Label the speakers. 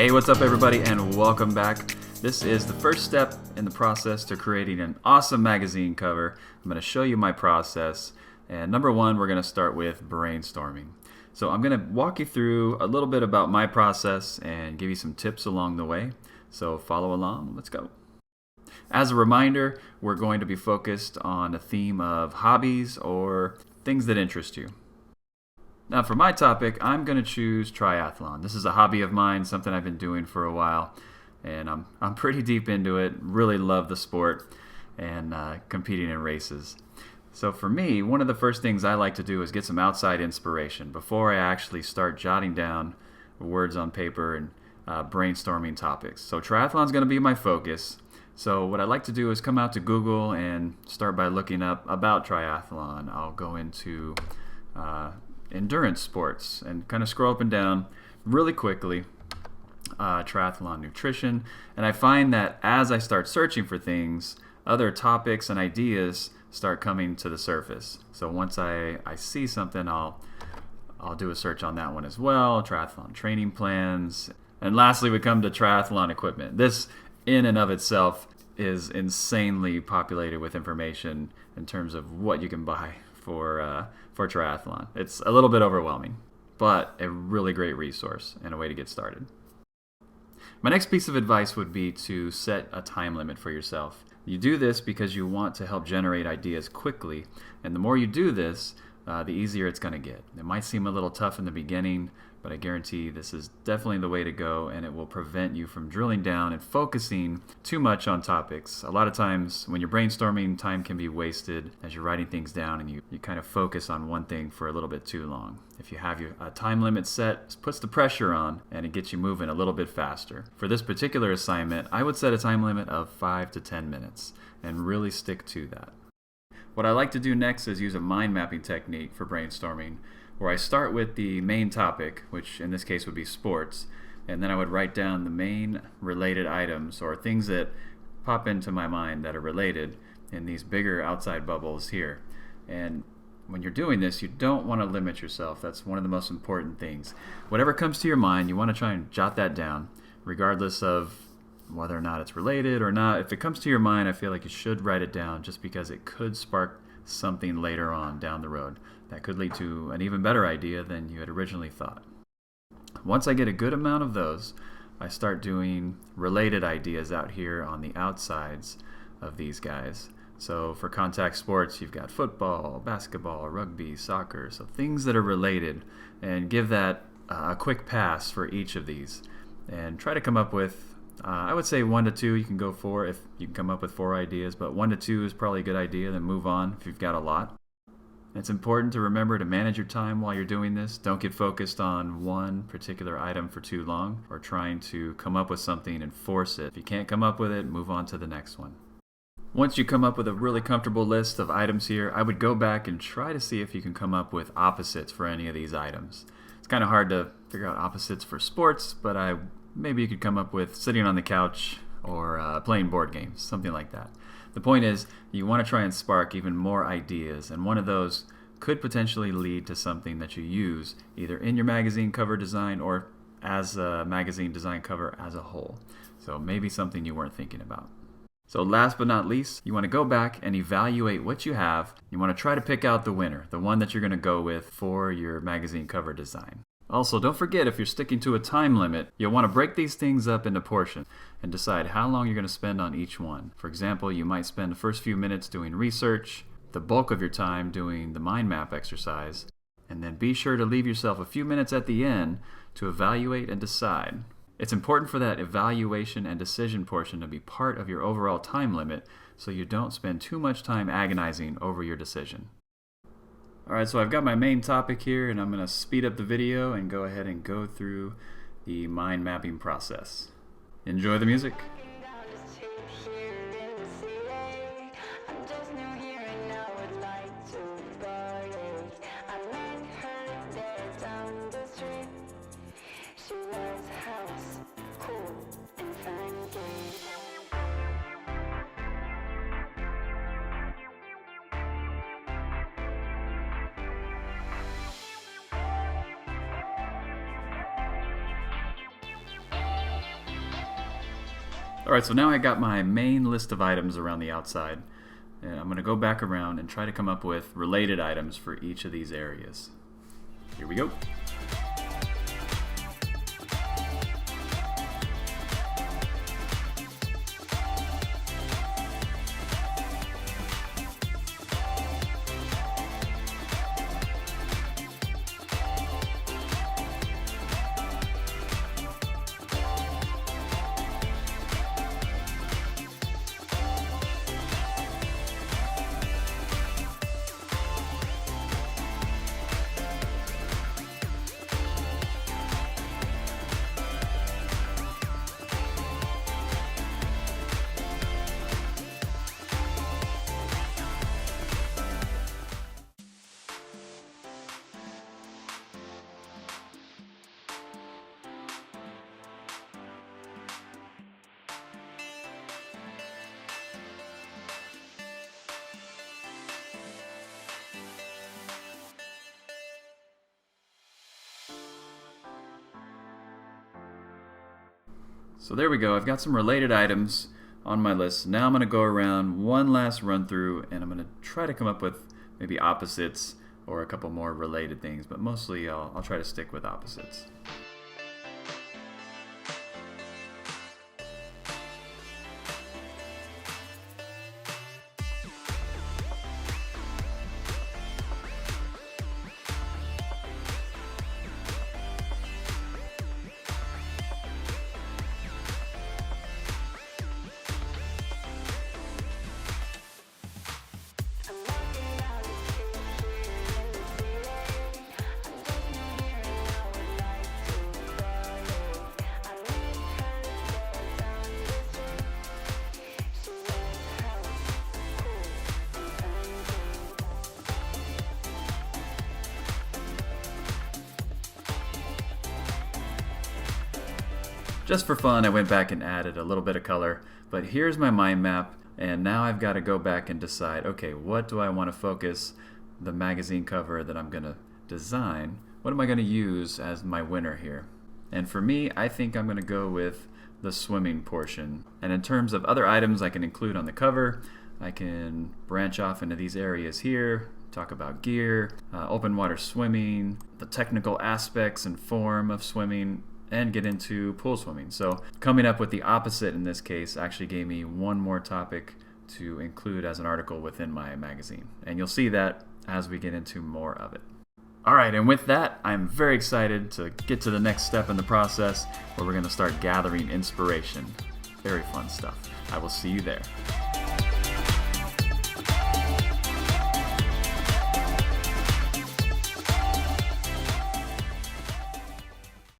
Speaker 1: Hey, what's up everybody, and welcome back. This is the first step in the process to creating an awesome magazine cover. I'm going to show you my process, and number one, we're going to start with brainstorming. So I'm going to walk you through a little bit about my process and give you some tips along the way. So follow along, let's go. As a reminder, we're going to be focused on a theme of hobbies or things that interest you. Now for my topic, I'm going to choose triathlon. This is a hobby of mine, something I've been doing for a while, and I'm pretty deep into it, really love the sport and competing in races. So for me, one of the first things I like to do is get some outside inspiration before I actually start jotting down words on paper and brainstorming topics. So triathlon's going to be my focus. So what I like to do is come out to Google and start by looking up about triathlon. I'll go into endurance sports and kind of scroll up and down really quickly, triathlon nutrition, and I find that as I start searching for things, other topics and ideas start coming to the surface. So once I see something, I'll do a search on that one as well, triathlon training plans, and lastly we come to triathlon equipment. This in and of itself is insanely populated with information in terms of what you can buy for triathlon. It's a little bit overwhelming, but a really great resource and a way to get started. My next piece of advice would be to set a time limit for yourself. You do this because you want to help generate ideas quickly, and the more you do this, the easier it's going to get. It might seem a little tough in the beginning, but I guarantee this is definitely the way to go, and it will prevent you from drilling down and focusing too much on topics. A lot of times when you're brainstorming, time can be wasted as you're writing things down and you kind of focus on one thing for a little bit too long. If you have your time limit set, it puts the pressure on and it gets you moving a little bit faster. For this particular assignment, I would set a time limit of 5 to 10 minutes and really stick to that. What I like to do next is use a mind mapping technique for brainstorming, where I start with the main topic, which in this case would be sports, and then I would write down the main related items or things that pop into my mind that are related in these bigger outside bubbles here. And when you're doing this, you don't want to limit yourself. That's one of the most important things. Whatever comes to your mind, you want to try and jot that down, regardless of whether or not it's related or not. If it comes to your mind, I feel like you should write it down just because it could spark something later on down the road that could lead to an even better idea than you had originally thought. Once I get a good amount of those, I start doing related ideas out here on the outsides of these guys. So for contact sports, you've got football, basketball, rugby, soccer, so things that are related, and give that a quick pass for each of these and try to come up with I would say 1 to 2. You can go 4 if you can come up with 4 ideas, but 1 to 2 is probably a good idea. Then move on if you've got a lot. It's important to remember to manage your time while you're doing this. Don't get focused on one particular item for too long or trying to come up with something and force it. If you can't come up with it, move on to the next one. Once you come up with a really comfortable list of items here, I would go back and try to see if you can come up with opposites for any of these items. It's kind of hard to figure out opposites for sports, but maybe you could come up with sitting on the couch or playing board games, something like that. The point is, you want to try and spark even more ideas, and one of those could potentially lead to something that you use either in your magazine cover design or as a magazine design cover as a whole. So maybe something you weren't thinking about. So last but not least, you want to go back and evaluate what you have. You want to try to pick out the winner, the one that you're going to go with for your magazine cover design. Also, don't forget, if you're sticking to a time limit, you'll want to break these things up into portions and decide how long you're going to spend on each one. For example, you might spend the first few minutes doing research, the bulk of your time doing the mind map exercise, and then be sure to leave yourself a few minutes at the end to evaluate and decide. It's important for that evaluation and decision portion to be part of your overall time limit so you don't spend too much time agonizing over your decision. Alright, so I've got my main topic here, and I'm going to speed up the video and go ahead and go through the mind mapping process. Enjoy the music. Alright, so now I got my main list of items around the outside, and I'm going to go back around and try to come up with related items for each of these areas. Here we go. So there we go, I've got some related items on my list. Now I'm going to go around one last run through and I'm going to try to come up with maybe opposites or a couple more related things, but mostly I'll try to stick with opposites. Just for fun, I went back and added a little bit of color, but here's my mind map, and now I've got to go back and decide, okay, what do I want to focus the magazine cover that I'm going to design? What am I going to use as my winner here? And for me, I think I'm going to go with the swimming portion. And in terms of other items I can include on the cover, I can branch off into these areas here, talk about gear, open water swimming, the technical aspects and form of swimming, and get into pool swimming. So coming up with the opposite in this case actually gave me one more topic to include as an article within my magazine. And you'll see that as we get into more of it. Alright, and with that, I'm very excited to get to the next step in the process where we're going to start gathering inspiration. Very fun stuff. I will see you there.